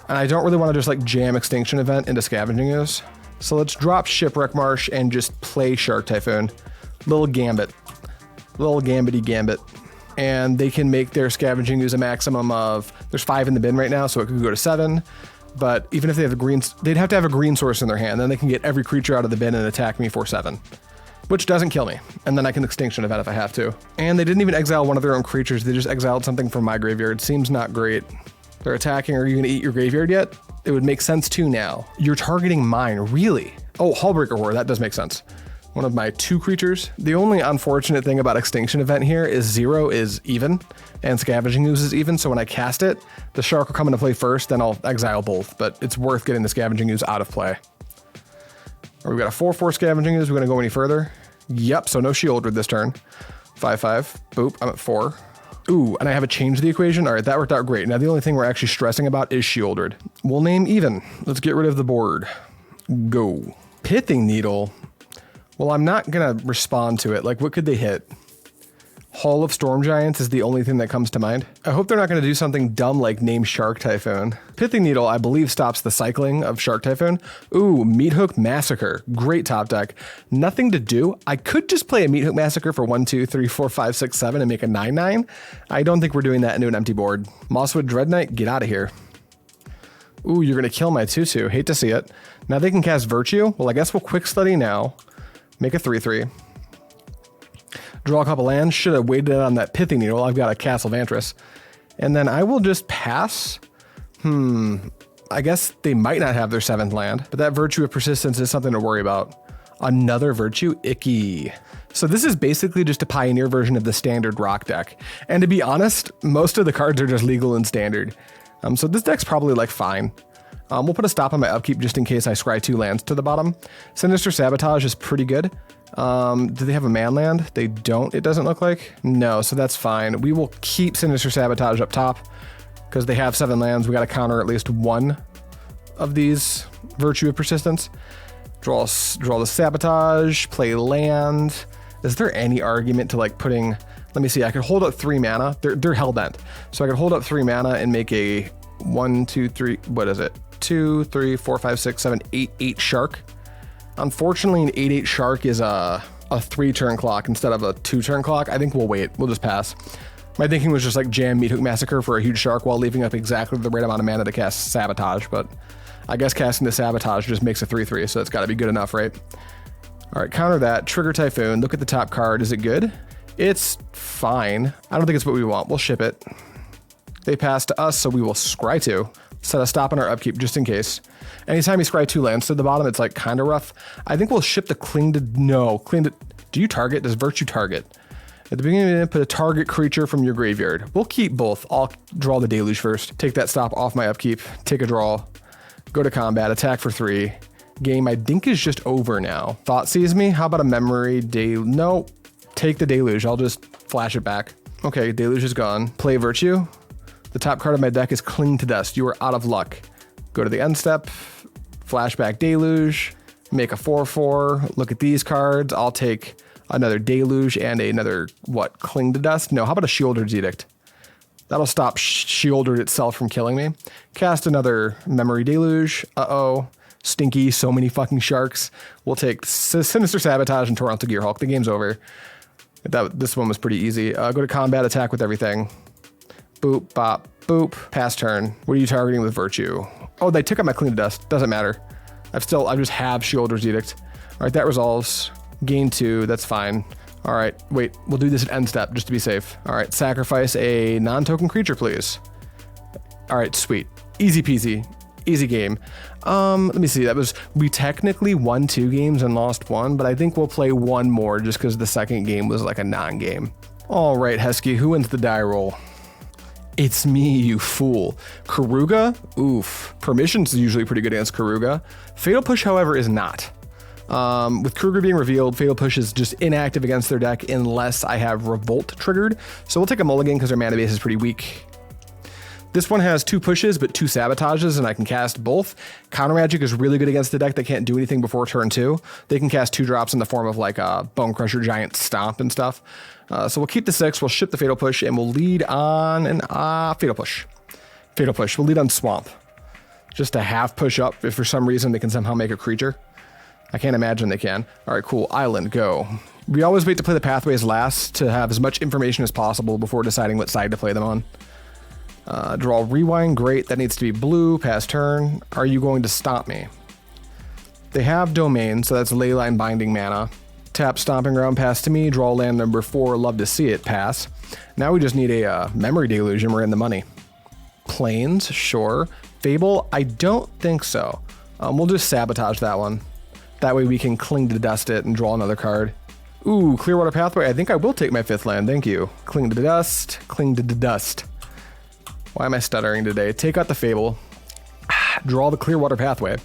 And I don't really want to just like jam Extinction Event into Scavenging Ooze. So let's drop Shipwreck Marsh and just play Shark Typhoon. Little Gambit. Little Gambity Gambit. And they can make their Scavenging Ooze a maximum of, there's 5 in the bin right now, so it could go to 7. But even if they have a green, they'd have to have a green source in their hand. Then they can get every creature out of the bin and attack me for 7. Which doesn't kill me. And then I can Extinction Event if I have to. And they didn't even exile one of their own creatures. They just exiled something from my graveyard. Seems not great. They're attacking. Are you going to eat your graveyard yet? It would make sense too now. You're targeting mine, really? Oh, Hullbreaker Horror. That does make sense. One of my 2 creatures. The only unfortunate thing about Extinction Event here is 0 is even and Scavenging Ooze is even. So when I cast it, the shark will come into play first, then I'll exile both. But it's worth getting the Scavenging Ooze out of play. We've got a 4/4 Scavenging Ooze. We're going to go any further? Yep, so no Shieldred this turn. 5/5. Boop, I'm at 4. Ooh, and I have a change to the equation. All right, that worked out great. Now the only thing we're actually stressing about is Shieldred. We'll name even. Let's get rid of the board. Go. Pithing Needle. Well, I'm not going to respond to it. Like, what could they hit? Hall of Storm Giants is the only thing that comes to mind. I hope they're not going to do something dumb like name Shark Typhoon. Pithing Needle, I believe, stops the cycling of Shark Typhoon. Ooh, Meat Hook Massacre. Great top deck. Nothing to do. I could just play a Meat Hook Massacre for 1, 2, 3, 4, 5, 6, 7 and make a 9/9. I don't think we're doing that into an empty board. Mosswood Dread Knight, get out of here. Ooh, you're going to kill my 2/2. Hate to see it. Now they can cast Virtue. Well, I guess we'll Quick Study now. Make a 3/3. Draw a couple lands. Should have waited on that Pithing Needle. I've got a Castle Vantress. And then I will just pass. I guess they might not have their 7th land, but that Virtue of Persistence is something to worry about. Another Virtue? Icky. So this is basically just a Pioneer version of the standard Rock deck. And to be honest, most of the cards are just legal in Standard. So this deck's probably like fine. We'll put a stop on my upkeep just in case I scry 2 lands to the bottom. Sinister Sabotage is pretty good. Do they have a man land? They don't, it doesn't look like. No, so that's fine. We will keep Sinister Sabotage up top because they have 7 lands. We got to counter at least 1 of these Virtue of Persistence. Draw the Sabotage, play land. Is there any argument to like putting, let me see, I could hold up 3 mana. They're Hellbent. So I could hold up 3 mana and make a 1, 2, 3, what is it? 2, 3, 4, 5, 6, 7, 8 shark. Unfortunately, an 8/8 shark is a 3-turn clock instead of a 2-turn clock. I think we'll wait. We'll just pass. My thinking was just like jam Meat Hook Massacre for a huge shark while leaving up exactly the right amount of mana to cast Sabotage, but I guess casting the Sabotage just makes a 3/3, so it's got to be good enough, right? All right, counter that. Trigger Typhoon. Look at the top card. Is it good? It's fine. I don't think it's what we want. We'll ship it. They pass to us, so we will scry 2. Set a stop on our upkeep just in case. Anytime you scry 2 lands to the bottom, it's like kind of rough. I think we'll ship the Cling to... No, Cling to... Do you target? Does Virtue target? At the beginning, put a target creature from your graveyard. We'll keep both. I'll draw the Deluge first. Take that stop off my upkeep. Take a draw. Go to combat. Attack for 3. Game, I think, is just over now. Thought Seize Me? How about a Memory No. Take the Deluge. I'll just flash it back. Okay, Deluge is gone. Play Virtue. The top card of my deck is Cling to Dust. You are out of luck. Go to the end step. Flashback Deluge. Make a 4/4. Look at these cards. I'll take another Deluge and another, what, Cling to Dust? No, how about a Shieldred's Edict? That'll stop Shieldred itself from killing me. Cast another Memory Deluge. Uh-oh. Stinky, so many fucking sharks. We'll take Sinister Sabotage and Torrential Gearhulk. The game's over. This one was pretty easy. Go to combat, attack with everything. Boop, bop, boop. Pass turn. What are you targeting with Virtue? Oh, they took out my Cling to Dust. Doesn't matter. I just have Shieldred's Edict. All right, that resolves. Gain 2, that's fine. All right, wait, we'll do this at end step just to be safe. All right, sacrifice a non-token creature, please. All right, sweet. Easy peasy. Easy game. Let me see, we technically won 2 games and lost 1, but I think we'll play 1 more just because the second game was like a non-game. All right, Heskey, who wins the die roll? It's me, you fool. Keruga? Oof. Permissions is usually pretty good against Keruga. Fatal Push, however, is not. With Keruga being revealed, Fatal Push is just inactive against their deck unless I have Revolt triggered. So we'll take a mulligan because their mana base is pretty weak. This one has 2 pushes, but 2 sabotages, and I can cast both. Counter Magic is really good against the deck that can't do anything before turn 2. They can cast 2 drops in the form of like a Bone Crusher, Giant Stomp, and stuff. So we'll keep the 6, we'll ship the Fatal Push, and we'll lead on an Fatal Push. Fatal Push, we'll lead on Swamp. Just a half push up if for some reason they can somehow make a creature. I can't imagine they can. All right, cool. Island, go. We always wait to play the pathways last to have as much information as possible before deciding what side to play them on. Draw rewind, great. That needs to be blue, pass turn. Are you going to stop me? They have domain, so that's leyline binding mana. Tap stomping ground, pass to me. Draw land number 4, love to see it, pass. Now we just need a memory deluge and we're in the money. Plains, sure. Fable, I don't think so. We'll just sabotage that one. That way we can cling to dust it and draw another card. Ooh, Clearwater Pathway. I think I will take my 5th land. Thank you. Cling to dust. Cling to dust. Why am I stuttering today? Take out the Fable. Draw the Clearwater Pathway.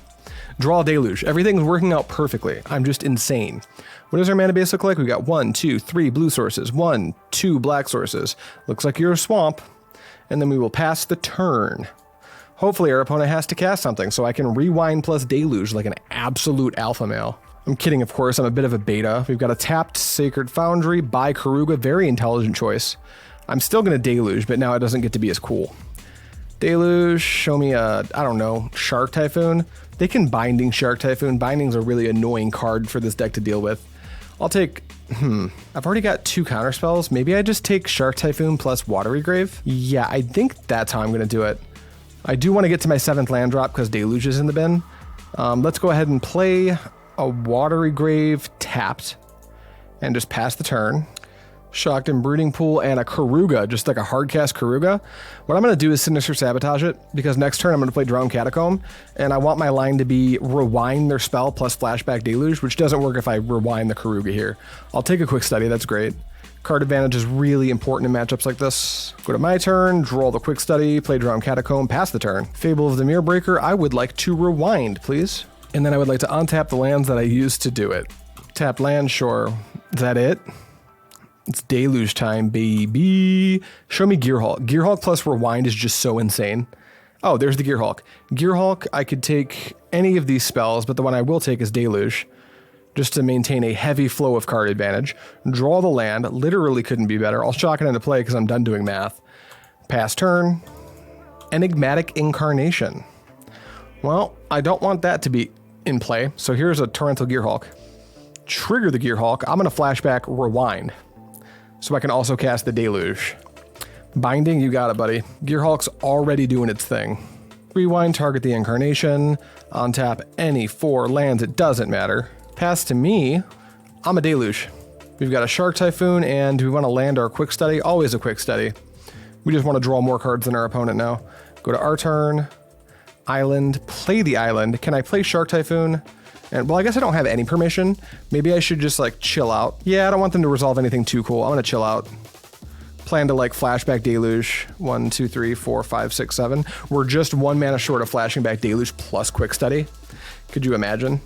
Draw Deluge. Everything's working out perfectly. I'm just insane. What does our mana base look like? We got 1, 2, 3 blue sources. 1, 2 black sources. Looks like you're a swamp. And then we will pass the turn. Hopefully our opponent has to cast something so I can rewind plus Deluge like an absolute alpha male. I'm kidding, of course. I'm a bit of a beta. We've got a tapped Sacred Foundry by Keruga. Very intelligent choice. I'm still going to Deluge, but now it doesn't get to be as cool. Deluge, show me a, I don't know, Shark Typhoon. They can Binding Shark Typhoon. Binding's a really annoying card for this deck to deal with. I'll take, I've already got 2 counter spells. Maybe I just take Shark Typhoon plus Watery Grave. Yeah, I think that's how I'm going to do it. I do want to get to my 7th land drop because Deluge is in the bin. Let's go ahead and play a Watery Grave tapped and just pass the turn. Shocked and Brooding Pool and a Keruga, just like a hard cast Keruga. What I'm going to do is Sinister Sabotage it because next turn I'm going to play Drowned Catacomb and I want my line to be rewind their spell plus Flashback Deluge, which doesn't work if I rewind the Keruga here. I'll take a quick study, that's great. Card advantage is really important in matchups like this. Go to my turn, draw the quick study, play Drowned Catacomb, pass the turn. Fable of the Mirror Breaker, I would like to rewind, please. And then I would like to untap the lands that I used to do it. Tapped land, sure. Is that it? It's Deluge time, baby. Show me Gearhulk. Gearhulk plus rewind is just so insane. Oh, there's the Gearhulk. Gearhulk, I could take any of these spells, but the one I will take is Deluge, just to maintain a heavy flow of card advantage. Draw the land, literally couldn't be better. I'll shock it into play because I'm done doing math. Pass turn. Enigmatic Incarnation. Well, I don't want that to be in play, so here's a Torrential Gearhulk. Trigger the Gearhulk. I'm going to flashback Rewind, so I can also cast the Deluge. Binding, you got it, buddy. Gearhulk's already doing its thing. Rewind, target the Incarnation. Untap any 4 lands, it doesn't matter. Pass to me, I'm a Deluge. We've got a Shark Typhoon, and we want to land our Quick Study. Always a Quick Study. We just want to draw more cards than our opponent now. Go to our turn. Island, play the island. Can I play Shark Typhoon? And well, I guess I don't have any permission. Maybe I should just like chill out. Yeah, I don't want them to resolve anything too cool. I'm gonna chill out. Plan to like flashback Deluge. 1, 2, 3, 4, 5, 6, 7. We're just 1 mana short of flashing back Deluge plus Quick Study. Could you imagine?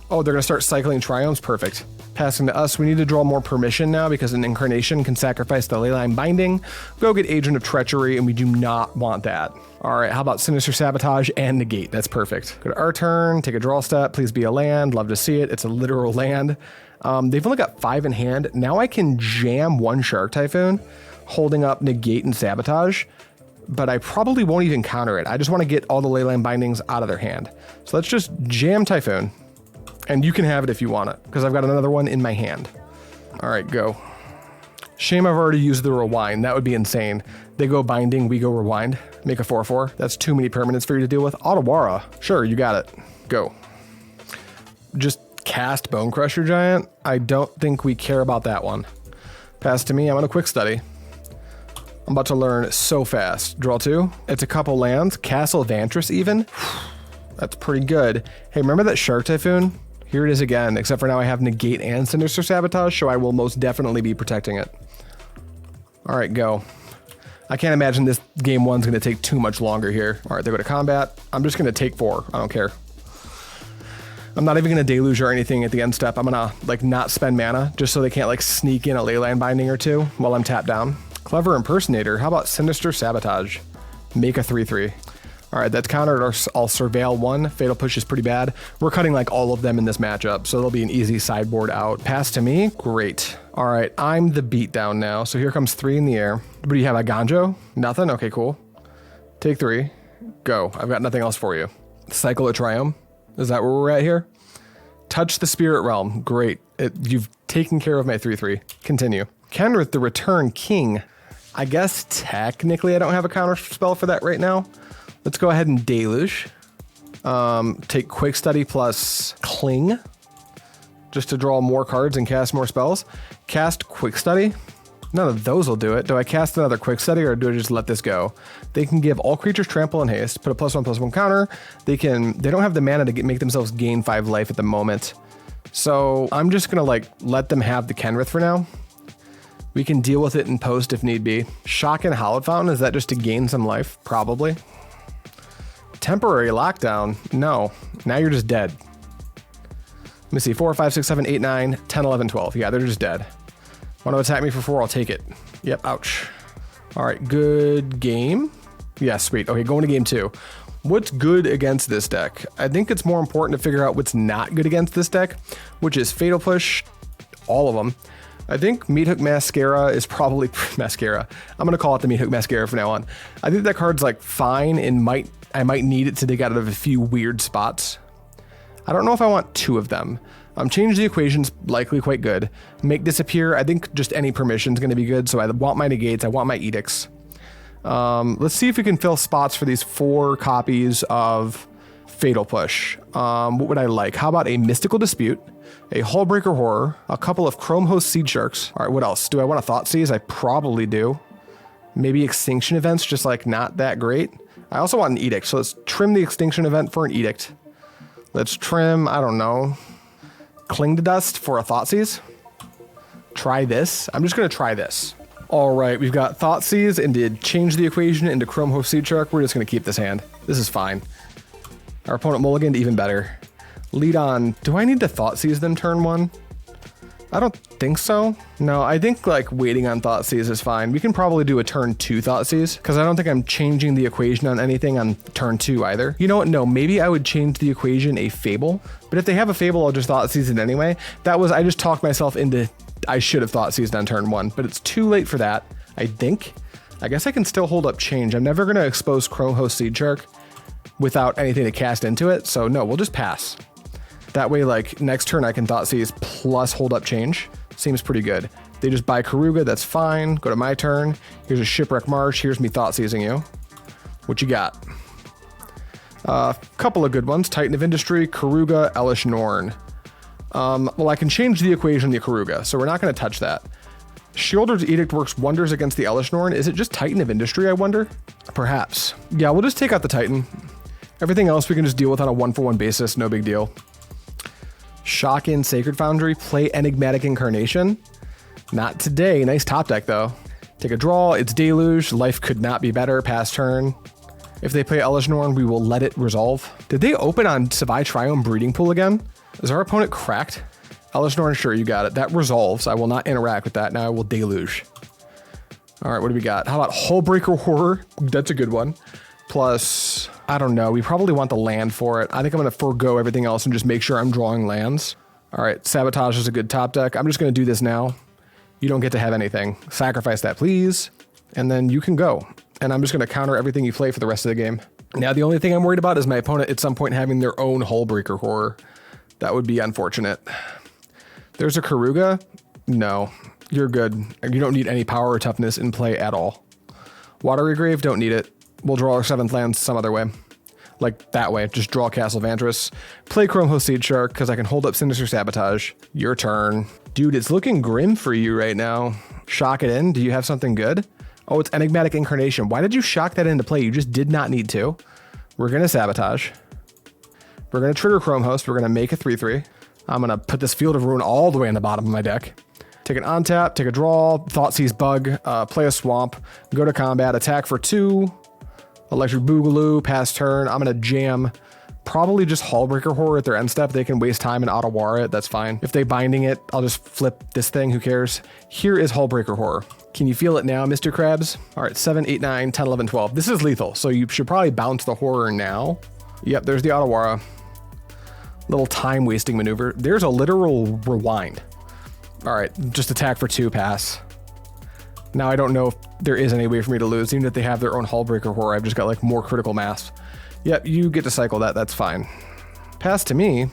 Oh, they're gonna start cycling Triumphs. Perfect. Passing to us, we need to draw more permission now because an Incarnation can sacrifice the Leyline Binding. Go get Agent of Treachery, and we do not want that. All right, how about Sinister Sabotage and Negate? That's perfect. Go to our turn, take a draw step, please be a land, love to see it. It's a literal land. They've only got 5 in hand. Now I can jam 1 Shark Typhoon, holding up Negate and Sabotage, but I probably won't even counter it. I just want to get all the Leyline Bindings out of their hand. So let's just jam Typhoon. And you can have it if you want it, because I've got another one in my hand. All right, go. Shame I've already used the Rewind. That would be insane. They go Binding, we go Rewind. Make a 4/4. That's too many permanents for you to deal with. Otawara. Sure, you got it. Go. Just cast Bone Crusher Giant. I don't think we care about that one. Pass to me. I'm on a Quick Study. I'm about to learn so fast. Draw 2. It's a couple lands. Castle Vantress even. That's pretty good. Hey, remember that Shark Typhoon? Here it is again, except for now I have Negate and Sinister Sabotage, so I will most definitely be protecting it. All right, go. I can't imagine this game 1's going to take too much longer here. All right, they go to combat. I'm just going to take 4. I don't care. I'm not even going to Deluge or anything at the end step. I'm going to like not spend mana just so they can't like sneak in a Leyline Binding or 2 while I'm tapped down. Clever Impersonator. How about Sinister Sabotage? Make a 3/3. All right, that's countered. I'll Surveil 1. Fatal Push is pretty bad. We're cutting like all of them in this matchup, so there'll be an easy sideboard out. Pass to me. Great. All right, I'm the beatdown now. So here comes 3 in the air. What do you have? A Ganjo? Nothing? Okay, cool. Take 3. Go. I've got nothing else for you. Cycle of Triumph. Is that where we're at here? touch the spirit realm. Great. You've taken care of my 3/3. Continue. Kenrith, the Return King. I guess technically I don't have a counter spell for that right now. Let's go ahead and Deluge. Take Quick Study plus Cling, just to draw more cards and cast more spells. Cast Quick Study. None of those will do it. Do I cast another Quick Study or do I just let this go? They can give all creatures trample and haste, put a +1/+1 counter. They don't have the mana to make themselves gain 5 life at the moment. So I'm just gonna like let them have the Kenrith for now. We can deal with it in post if need be. Shock and Hallowed Fountain, is that just to gain some life? Probably. Temporary Lockdown, no. Now you're just dead. Let me see, 4, 5, 6, 7, 8, 9, 10, 11, 12. Yeah, they're just dead. Want to attack me for 4, I'll take it. Yep, ouch. All right, good game. Yeah, sweet. Okay, going to game 2. What's good against this deck? I think it's more important to figure out what's not good against this deck, which is Fatal Push, all of them. I think Meathook Mascara is probably Mascara. I'm gonna call it the Meathook Mascara from now on. I think that card's like fine and I might need it to dig out of a few weird spots. I don't know if I want 2 of them. Change the Equation's likely quite good. Make Disappear, I think just any permission's gonna be good. So I want my Negates, I want my Edicts. Let's see if we can fill spots for these 4 copies of Fatal Push. What would I like? How about a Mystical Dispute, a Hullbreaker Horror, a couple of Chrome Host Seed Sharks. All right, what else? Do I want a Thoughtseize? I probably do. Maybe Extinction Events, just like not that great. I also want an Edict, so let's trim the Extinction Event for an Edict. Let's trim, I don't know, Cling to Dust for a Thoughtseize. Try this. I'm just gonna try this. All right, we've got Thoughtseize and did Change the Equation into Chrome Host Seed Shark. We're just gonna keep this hand. This is fine. Our opponent mulliganed, even better. Lead on. Do I need to Thoughtseize them turn 1? I don't think so. No, I think like waiting on Thoughtseize is fine. We can probably do a turn 2 Thoughtseize because I don't think I'm changing the equation on anything on turn 2 either. You know what? No, maybe I would change the equation a Fable, but if they have a Fable, I'll just Thoughtseize it anyway. I just talked myself into, I should have Thoughtseized on turn 1, but it's too late for that, I think. I guess I can still hold up Change. I'm never gonna expose Chrome Host Seed Shark without anything to cast into it, so no, we'll just pass. That way, like, next turn I can Thoughtseize plus hold up Change. Seems pretty good. They just buy Keruga, that's fine. Go to my turn. Here's a Shipwreck March. Here's me Thoughtseizing you. What you got? Couple of good ones. Titan of Industry, Keruga, Elish Norn. Well, I can change the equation to Keruga, so we're not going to touch that. Sheoldred's Edict works wonders against the Elish Norn. Is it just Titan of Industry, I wonder? Perhaps. Yeah, we'll just take out the Titan. Everything else we can just deal with on a 1-for-1 basis, no big deal. Shock in Sacred Foundry, play Enigmatic Incarnation. Not today, nice top deck though. Take a draw, it's Deluge, life could not be better, pass turn. If they play Elish Norn, we will let it resolve. Did they open on Savai Triome Breeding Pool again? Is our opponent cracked? Elish Norn, sure, you got it. That resolves, I will not interact with that, now I will Deluge. All right, what do we got? How about Hullbreaker Horror? That's a good one. Plus, I don't know, we probably want the land for it. I think I'm gonna forego everything else and just make sure I'm drawing lands. All right, Sabotage is a good top deck. I'm just gonna do this now. You don't get to have anything. Sacrifice that, please. And then you can go. And I'm just gonna counter everything you play for the rest of the game. Now, the only thing I'm worried about is my opponent at some point having their own Hullbreaker Horror. That would be unfortunate. There's a Keruga. No, you're good. You don't need any power or toughness in play at all. Watery Grave, don't need it. We'll draw our 7th land some other way. Like that way, just draw Castle Vantress. Play Chrome Host Seed Shark, because I can hold up Sinister Sabotage. Your turn. Dude, it's looking grim for you right now. Shock it in, do you have something good? Oh, it's Enigmatic Incarnation. Why did you shock that into play? You just did not need to. We're gonna Sabotage. We're gonna trigger Chrome Host, we're gonna make a 3/3. I'm gonna put this Field of Ruin all the way in the bottom of my deck. Take an on-tap, take a draw, Thoughtseize Bug, play a Swamp, go to combat, attack for 2, Electric Boogaloo, pass turn. I'm gonna jam probably just Hullbreaker Horror at their end step. They can waste time and auto-war it, that's fine. If they binding it, I'll just flip this thing, who cares? Here is Hullbreaker Horror. Can you feel it now, Mr. Krabs? All right, 7, 8, 9, 10, 11, 12. This is lethal, so you should probably bounce the Horror now. Yep, there's the auto-wara. Little time-wasting maneuver. There's a literal rewind. All right, just attack for 2, pass. Now I don't know if there is any way for me to lose, even if they have their own Hullbreaker Horror. I've just got like more critical mass. Yep, you get to cycle that, that's fine. Pass to me.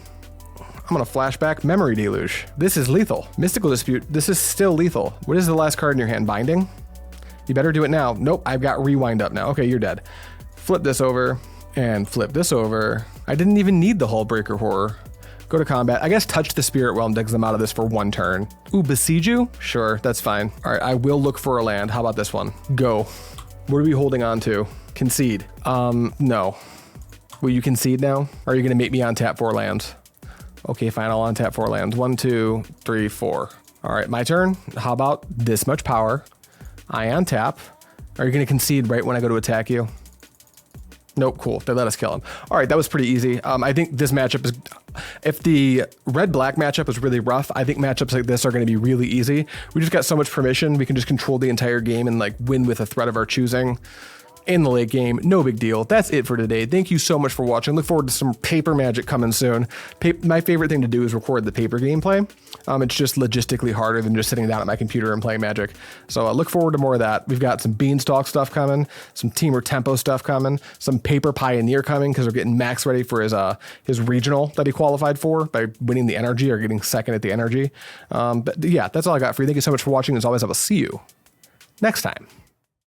I'm gonna flashback Memory Deluge. This is lethal. Mystical Dispute, this is still lethal. What is the last card in your hand? Binding? You better do it now. Nope, I've got Rewind up now. Okay, you're dead. Flip this over and flip this over. I didn't even need the Hullbreaker Horror. Go to combat. I guess Touch the Spirit Realm digs them out of this for 1 turn. Ooh, Besiege You? Sure, that's fine. All right, I will look for a land. How about this one? Go. What are we holding on to? Concede. No. Will you concede now? Or are you gonna make me untap 4 lands? Okay, fine, I'll untap 4 lands. 1, 2, 3, 4. All right, my turn. How about this much power? I untap. Are you gonna concede right when I go to attack you? Nope, cool, they let us kill him. All right, that was pretty easy. I think this matchup is, if the red-black matchup was really rough, I think matchups like this are gonna be really easy. We just got so much permission, we can just control the entire game and like win with a threat of our choosing. In the late game, no big deal. That's it for today. Thank you so much for watching. Look forward to some paper Magic coming soon. My favorite thing to do is record the paper gameplay. It's just logistically harder than just sitting down at my computer and playing Magic. So look forward to more of that. We've got some Beanstalk stuff coming, some Teamer Tempo stuff coming, some Paper Pioneer coming because we're getting Max ready for his regional that he qualified for by winning the energy or getting second at the energy. But yeah, that's all I got for you. Thank you so much for watching. As always, I will see you next time.